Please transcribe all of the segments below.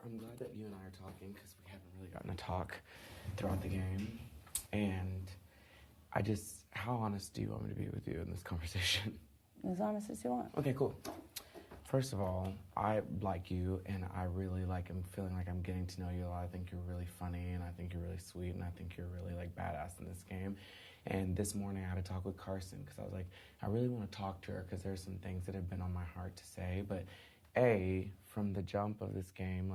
I'm glad that you and I are talking because we haven't really gotten to talk throughout the game. And how honest do you want me to be with you in this conversation? As honest as you want. Okay, cool. First of all, I like you, and I really am feeling like I'm getting to know you a lot. I think you're really funny, and I think you're really sweet, and I think you're really badass in this game. And this morning I had a talk with Carson because I was like, I really want to talk to her because there's some things that have been on my heart to say. But from the jump of this game,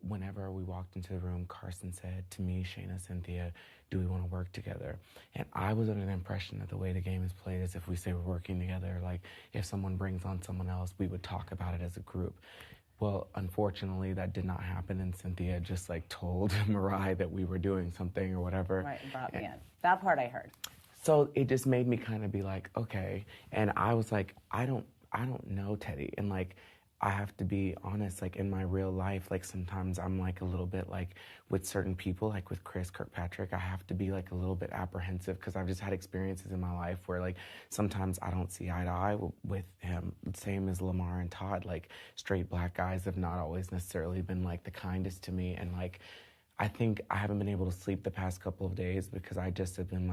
whenever we walked into the room, Carson said to me, Shayna, Cynthia, do we want to work together? And I was under the impression that the way the game is played is if we say we're working together, if someone brings on someone else, we would talk about it as a group. Well, unfortunately, that did not happen, and Cynthia just told Mariah that we were doing something or whatever. Right, brought me in. That part I heard. So it just made me kind of be okay. And I was like, I don't know, Teddy. And I have to be honest, in my real life, sometimes I'm a little bit with certain people, with Chris Kirkpatrick, I have to be a little bit apprehensive because I've just had experiences in my life where sometimes I don't see eye to eye with him. Same as Lamar and Todd, straight black guys have not always necessarily been the kindest to me. And I think I haven't been able to sleep the past couple of days because I just have been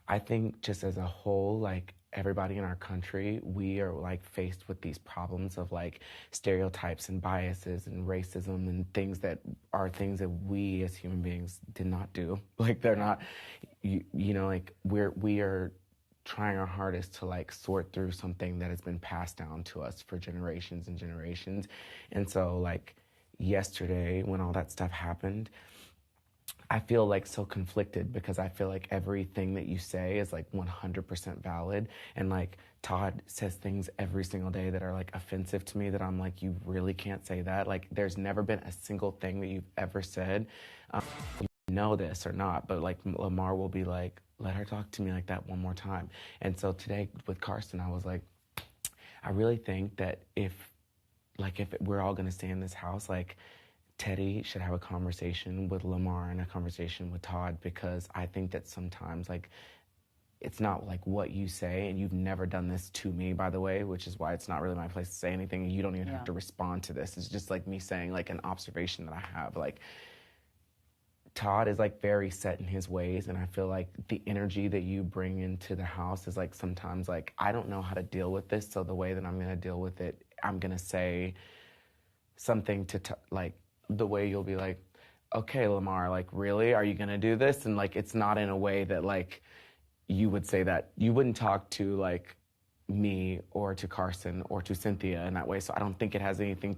I think just as a whole, everybody in our country, we are faced with these problems of stereotypes and biases and racism and things that are things that we as human beings did not do. They're not, we are trying our hardest to sort through something that has been passed down to us for generations and generations. And so yesterday when all that stuff happened, I feel so conflicted because I feel everything that you say is 100% valid. And Todd says things every single day that are offensive to me that I'm you really can't say that. There's never been a single thing that you've ever said. You know this or not, but Lamar will be let her talk to me like that one more time. And so today with Carson, I was I really think that if we're all gonna stay in this house, Teddy should have a conversation with Lamar and a conversation with Todd because I think that sometimes it's not what you say, and you've never done this to me, by the way, which is why it's not really my place to say anything, and you don't even have to respond to this. It's just me saying an observation that I have. Todd is very set in his ways, and I feel the energy that you bring into the house is sometimes I don't know how to deal with this, so the way that I'm gonna deal with it, I'm gonna say something to the way you'll be okay, Lamar, really? Are you going to do this? And, it's not in a way that, you would say that. You wouldn't talk to, me or to Carson or to Cynthia in that way. So I don't think it has anything